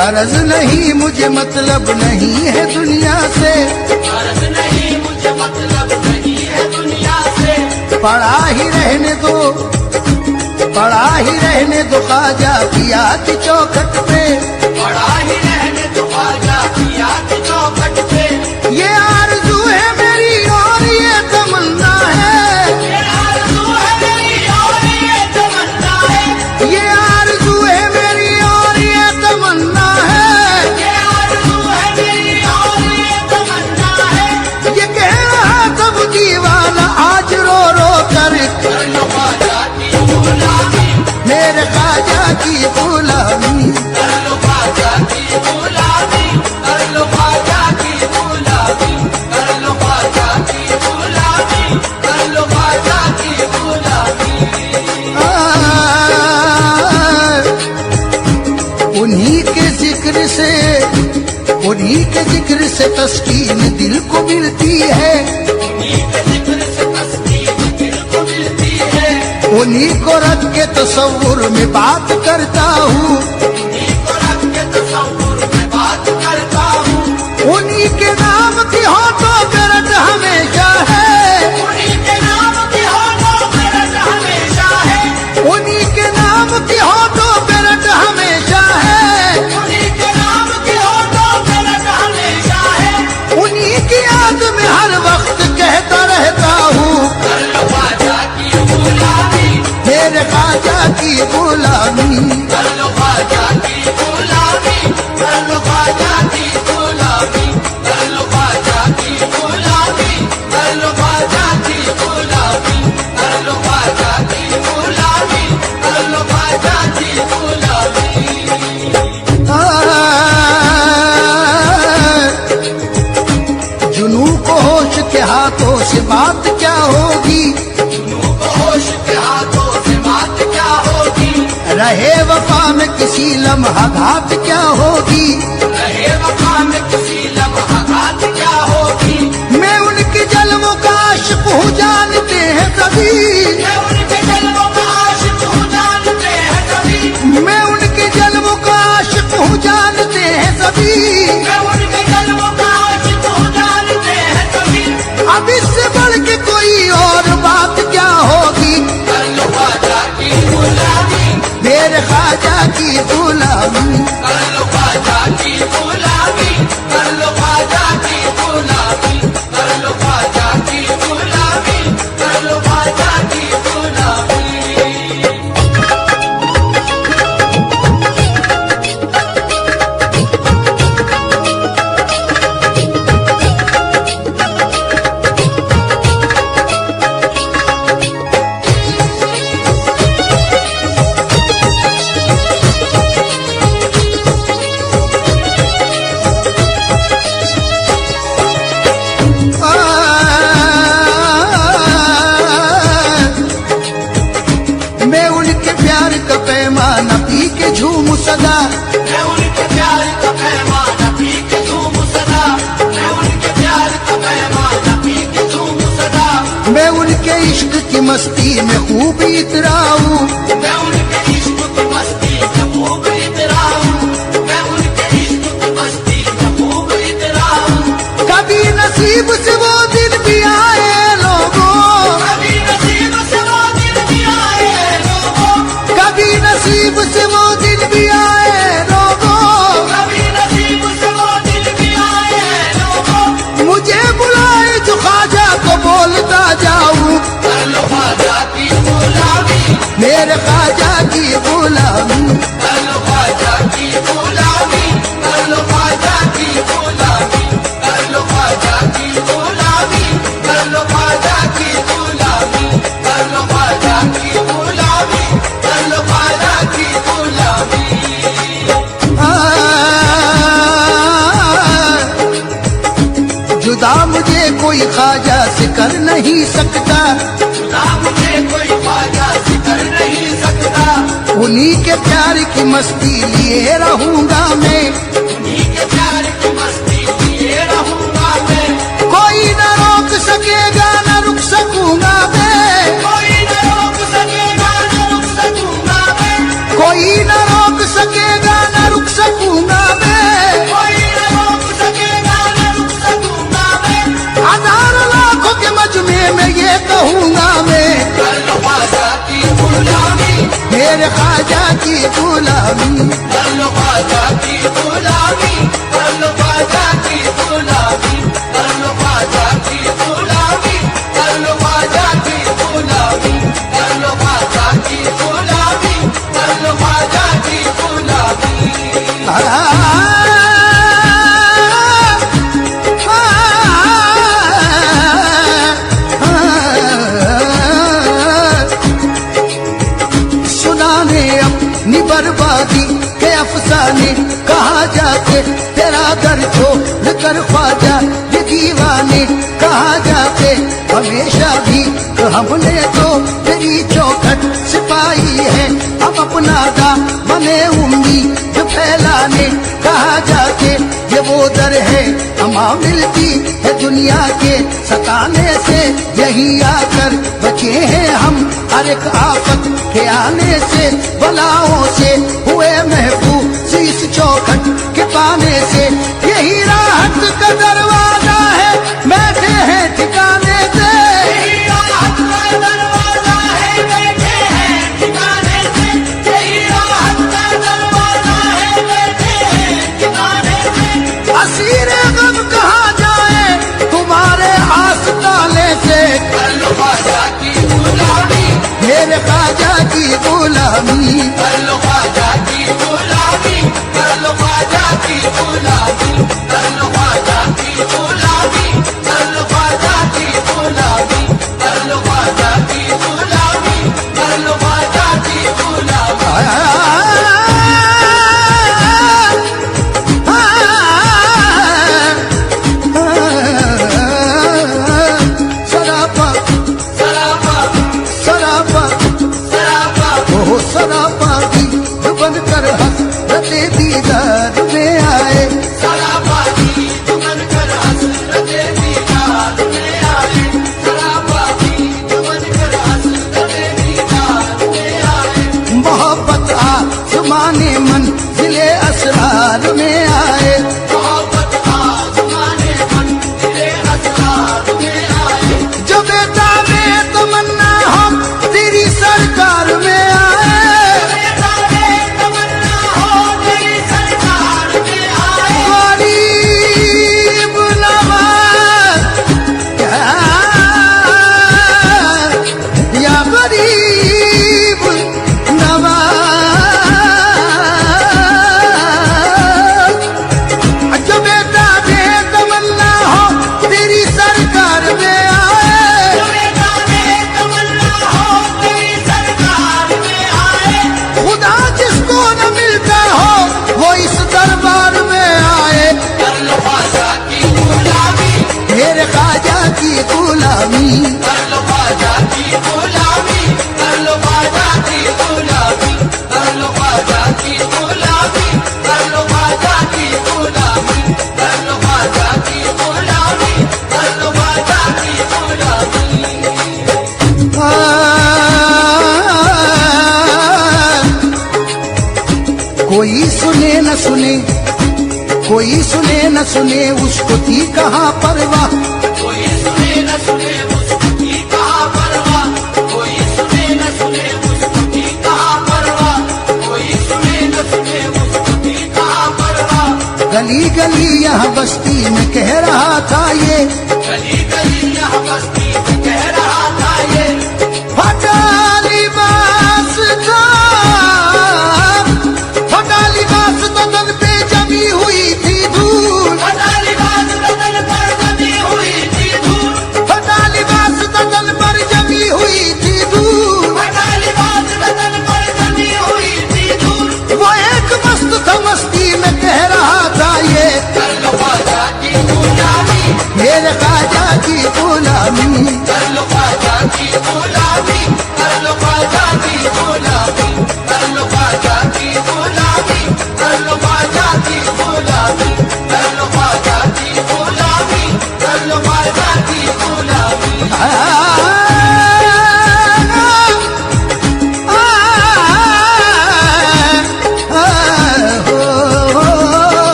गरज नहीं मुझे मतलब नहीं है दुनिया से, गरज नहीं मुझे मतलब नहीं है दुनिया से। पड़ा ही रहने दो, पड़ा ही रहने दो ख्वाजा की याद चौखट पे, पड़ा ही रहने दो ख्वाजा की याद चौखट पे। ये आरज़ू है मेरी और ये तमन्ना है, ये आरज़ू है मेरी और ये तमन्ना है, ये आरज़ू है मेरी और ये तमन्ना है, ये आरज़ू है मेरी और ये तमन्ना है। ये कह रहा सब दीवाना आज रो रो कर लो ख्वाजा की गुलामी, मेरे ख्वाजा की गुलामी, कर लो ख्वाजा की गुलामी, कर लो ख्वाजा की गुलामी, कर लो ख्वाजा की गुलामी, कर लो ख्वाजा की गुलामी। उन्हीं के जिक्र से, उन्हीं के जिक्र से तस्कीन दिल को मिलती है, उन्हीं के जिक्र से तस्कीन दिल को मिलती है, उन्हीं को रख के तसव्वुर में बात करता हूँ, उन्हीं को रख के तसव्वुर में बात करता हूँ। उन्हीं के नाम की होठों पे रट हमेशा है, उन्हीं के नाम की होठों पे रट हमेशा है, उन्हीं के नाम की होठों पे रट हमेशा है, उन्हीं के नाम की होठों पे रट हमेशा है। उन्हीं की याद में हर वक्त कहता रहता हूँ कर लो ख्वाजा की गुलामी, मेरे ख्वाजा की गुलामी, कर लो ख्वाजा की गुलामी, कर लो ख्वाजा की गुलामी, कर लो ख्वाजा की गुलामी, कर लो ख्वाजा की गुलामी, कर लो ख्वाजा की गुलामी, कर लो ख्वाजा की गुलामी। जुनू को होश के हाथों से बात क्या होगी, जुनू को होश के हाथों से बात क्या होगी, रहे वफा में किसी लम्हा घात क्या होगी, रहे वफा में किसी लम्हा घात क्या होगी। मैं उनके जलवों का आशिक हूँ जानते हैं सभी, मैं उनके जलवों का आशिक हूँ जानते हैं सभी, मैं उनके जलवों का आशिक हूँ जानते हैं सभी, मैं उनके जलवों का आशिक हूँ जानते हैं सभी। अब इससे बढ़ के कोई और बात क्या होगी, कर लो ख्वाजा की गुलामी, मेरे ख्वाजा की गुलामी, कर लो ख्वाजा की गुलामी, कर लो ख्वाजा की गुलामी, कर लो ख्वाजा की गुलामी, कर लो ख्वाजा की गुलामी। मैं उनके प्यार का पैमाना पी के झूम सदा, मैं उनके प्यार का पैमाना पी के झूम सदा, मैं उनके प्यार का पैमाना पी के झूम सदा, मैं उनके इश्क की मस्ती में खूब इतराऊं, मैं उनके इश्क की मस्ती में खूब इतराऊं, मैं उनके इश्क की मस्ती में खूब इतराऊं। कभी नसीब से वो दिन भी आए लोगों, कभी नसीब से वो दिन भी आए लोगों, कभी नसीब से वो दिन भी आए लोगों, कभी नसीब से वो दिन भी आए लोगों। मुझे बुलाए जो ख्वाजा को बोलता जाऊं, कर लो ख्वाजा की गुलामी, मेरे ख्वाजा की गुलामी, कर लो ख्वाजा की गुलामी, कर लो ख्वाजा की गुलामी, कर लो ख्वाजा की गुलामी, कर लो ख्वाजा की गुलामी, कर लो ख्वाजा की गुलामी, कर लो ख्वाजा की गुलामी। जुदा मुझे कोई ख्वाजा से कर नहीं सकता, खुदा मुझे कोई ख्वाजा से कर नहीं सकता, उन्हीं के प्यार की मस्ती लिए रहूंगा मैं, उन्हीं के प्यार की मस्ती लिए रहूंगा मैं। कोई न रोक सकेगा न रुक सकूंगा मैं, कोई न रोक सकेगा न रुक सकूंगा मैं, कोई न रोक सकेगा न रुक सकूंगा मेरे ख्वाजा की गुलामी, कर लो ख्वाजा की गुलामी, कर लो ख्वाजा की गुलामी, कर लो ख्वाजा की गुलामी, कर लो ख्वाजा की गुलामी, कर लो ख्वाजा की गुलामी, कर लो ख्वाजा की गुलामी। सुनाने अपनी बर्बादी के अफसाने, कहा जाके तेरा दर छोड़ कर ख्वाजा ये दीवाने, कहा जाके हमेशा भी हमने तो तेरी चौखट सिपाही है, हम अपना दामने उम्मीद फैलाने, कहा जाके ये वो दर है अमा मिलती है दुनिया के सताने से, यही आकर बचे हैं हम हर एक आफत के आने से, बलाओं से हुए महफूज इस चौखट के पाने से, यही राहत का दरवाजा है बैठे हैं ठिकाने से, यही राहत का दरवाजा है बैठे हैं ठिकाने से, यही राहत का दरवाजा है बैठे हैं ठिकाने से। असीर गम कहाँ जाए तुम्हारे आस्ताने से, कर लो ख्वाजा की गुलामी, मेरे ख्वाजा की गुलामी, कर लो ख्वाजा की गुलामी, कर लो ख्वाजा की गुलामी, कर लो ख्वाजा की गुलामी, कर लो ख्वाजा की गुलामी, कर लो ख्वाजा की गुलामी, कर लो ख्वाजा की गुलामी। सरापा सरापा सरापा सरापा ओ सरापा की बन कर हसरते दीदार में आए, सरापा की तुमन कर हसरते दीदार में आए, सरापा की तुमन कर हसरते दीदार में आए। मोहब्बत आसमाने मंजिले असरार में आए, मोहब्बत आसमाने मंजिले असरार में आए। जो बेटा में तमन्ना हम तेरी सरकार में आए, बेटा रे तमन्ना हो तेरी सरकार में आए। गरीब नवाज या गरीब नवाज, जो बेटा दे तमन्ना हो तेरी सरकार में आए, बेटा रे तमन्ना हो तेरी सरकार में आए। खुदा जिसको न मिलता हो वो इस दरबार में आए, कर लो ख्वाजा की गुलामी, मेरे ख्वाजा की गुलामी, कर लो ख्वाजा की गुलामी, कर लो ख्वाजा की गुलामी, कर लो ख्वाजा की गुलामी, कर लो ख्वाजा की गुलामी, कर लो ख्वाजा की गुलामी, कर लो ख्वाजा की गुलामी। कोई सुने न सुने, कोई सुने न सुने उसको थी कहाँ परवाह, कोई सुने न सुने उसको की कहाँ परवाह, कोई सुने न सुने उसको की कहाँ परवाह, कोई सुने न सुने उसको की कहाँ परवाह। गली गली यहाँ बस्ती में कह रहा था ये, गली गली यहाँ बस्ती में कह रहा था ये, फटा लिबास था, फटा लिबास बदन पे जमी हुई थी धूल, फटा लिबास बदन पर जमी हुई थी धूल, फटा लिबास बदन पर जमी हुई थी धूल, फटा लिबास बदन पर जमी हुई थी धूल। वो एक मस्त था मस्ती में कह रहा था ये, कर लो ख्वाजा की गुलामी, मेरे ख्वाजा की गुलामी, कर लो ख्वाजा की गुलामी, कर लो ख्वाजा की गुलामी, कर लो ख्वाजा की गुलामी, कर लो ख्वाजा की गुलामी, कर लो ख्वाजा की गुलामी, कर लो ख्वाजा की गुलामी।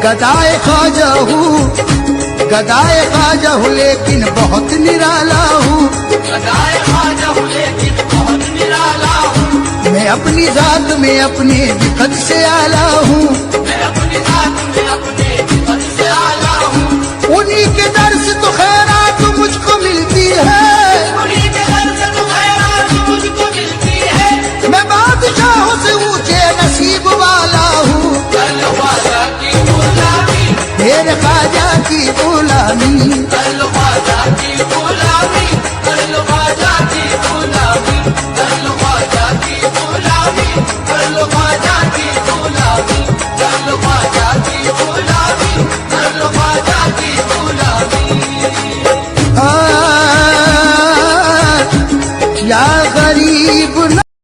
गदाए ख्वाजा हूँ, गदाए ख्वाजा हूँ लेकिन बहुत निराला हूँ, गदाए ख्वाजा हूँ लेकिन बहुत निराला हूँ, मैं अपनी जात में अपने बिकत से आला हूँ, मैं अपनी जात में अपने विपद से आला हूँ। उन्हीं के दर से तो खैरात मुझको मिलती है, उन्हीं के दर से तो खैरात मुझको मिलती है। मैं बादशाहों से ऊंचे नसीब वाला हूँ, कर लो ख्वाजा की गुलामी, मेरे ख्वाजा की गुलामी। कर लो